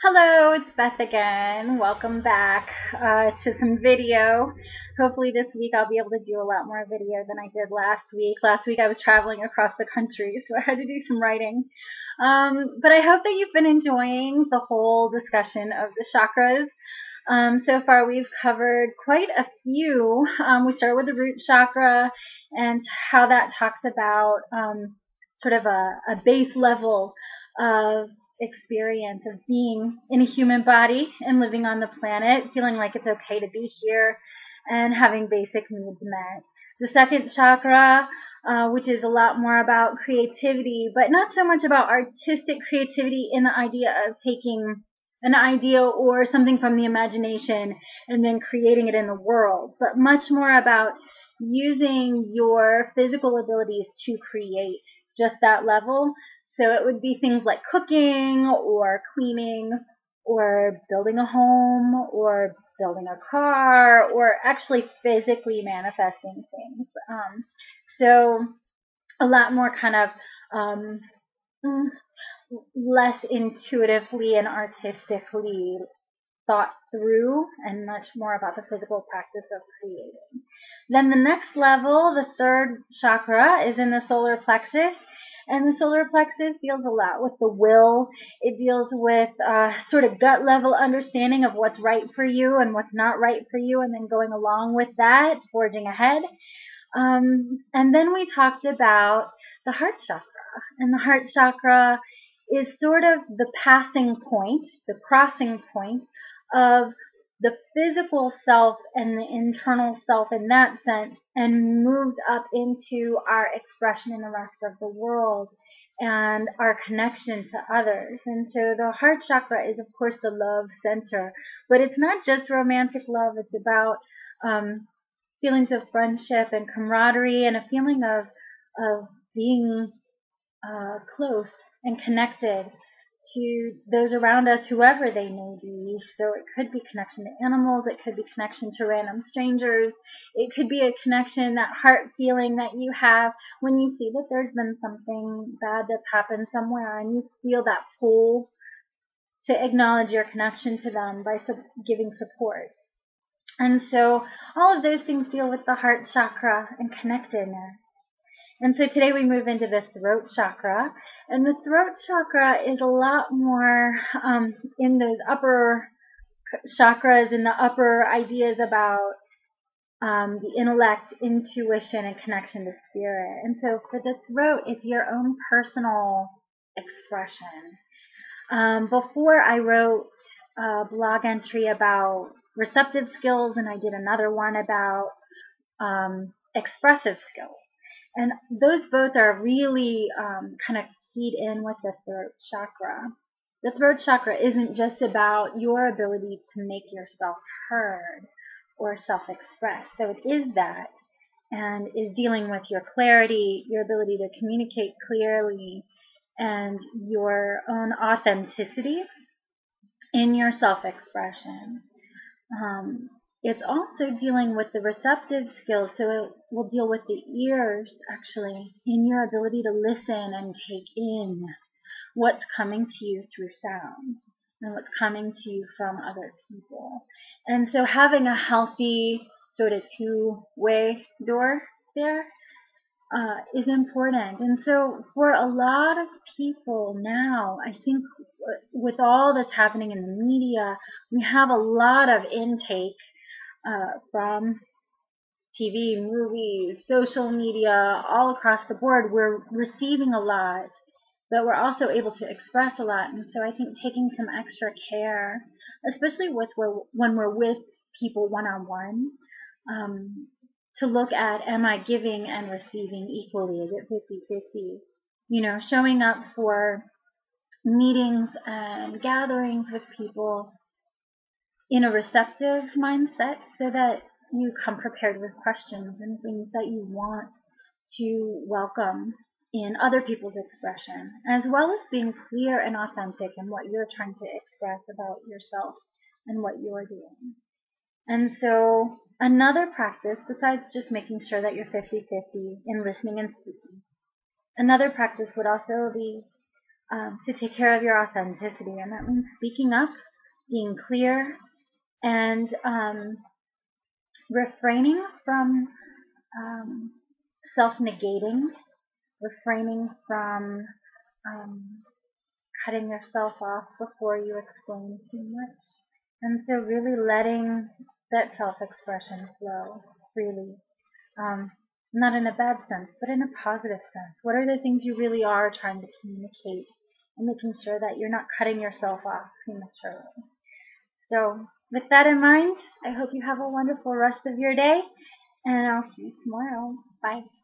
Hello, it's Beth again. Welcome back to some video. Hopefully this week I'll be able to do a lot more video than I did last week. Last week I was traveling across the country, so I had to do some writing. But I hope that you've been enjoying the whole discussion of the chakras. So far we've covered quite a few. We started with the root chakra and how that talks about sort of a base level of experience of being in a human body and living on the planet, feeling like it's okay to be here and having basic needs met. The second chakra, which is a lot more about creativity, but not so much about artistic creativity in the idea of taking an idea or something from the imagination and then creating it in the world, but much more about using your physical abilities to create just that level. So it would be things like cooking or cleaning or building a home or building a car or actually physically manifesting things. So a lot more kind of less intuitively and artistically thought through and much more about the physical practice of creating. Then the next level, the third chakra, is in the solar plexus. And the solar plexus deals a lot with the will. It deals with sort of gut level understanding of what's right for you and what's not right for you, and then going along with that, forging ahead. And then we talked about the heart chakra. And the heart chakra is sort of the passing point, the crossing point of the physical self and the internal self in that sense, and moves up into our expression in the rest of the world and our connection to others. And so the heart chakra is, of course, the love center, but it's not just romantic love. It's about feelings of friendship and camaraderie and a feeling of being close and connected to those around us, whoever they may be. So it could be connection to animals, it could be connection to random strangers, it could be a connection, that heart feeling that you have when you see that there's been something bad that's happened somewhere and you feel that pull to acknowledge your connection to them by giving support. And so all of those things deal with the heart chakra and connectedness. And so today we move into the throat chakra, and the throat chakra is a lot more in those upper chakras, in the upper ideas about the intellect, intuition, and connection to spirit. And so for the throat, it's your own personal expression. Before I wrote a blog entry about receptive skills, and I did another one about expressive skills. And those both are really kind of keyed in with the throat chakra. The throat chakra isn't just about your ability to make yourself heard or self-express, though it is that, and is dealing with your clarity, your ability to communicate clearly, and your own authenticity in your self-expression. It's also dealing with the receptive skills, so it will deal with the ears, actually, in your ability to listen and take in what's coming to you through sound and what's coming to you from other people. And so having a healthy sort of two-way door there is important. And so for a lot of people now, I think with all that's happening in the media, we have a lot of intake from TV, movies, social media, all across the board. We're receiving a lot, but we're also able to express a lot. And so I think taking some extra care, especially when we're with people one-on-one, to look at, am I giving and receiving equally? Is it 50-50? You know, showing up for meetings and gatherings with people in a receptive mindset, so that you come prepared with questions and things that you want to welcome in other people's expression, as well as being clear and authentic in what you're trying to express about yourself and what you're doing. And so another practice, besides just making sure that you're 50-50 in listening and speaking, another practice would also be to take care of your authenticity. And that means speaking up, being clear, and refraining from self-negating, refraining from cutting yourself off before you explain too much. And so really letting that self-expression flow freely. Not in a bad sense, but in a positive sense. What are the things you really are trying to communicate, and making sure that you're not cutting yourself off prematurely. So with that in mind, I hope you have a wonderful rest of your day, and I'll see you tomorrow. Bye.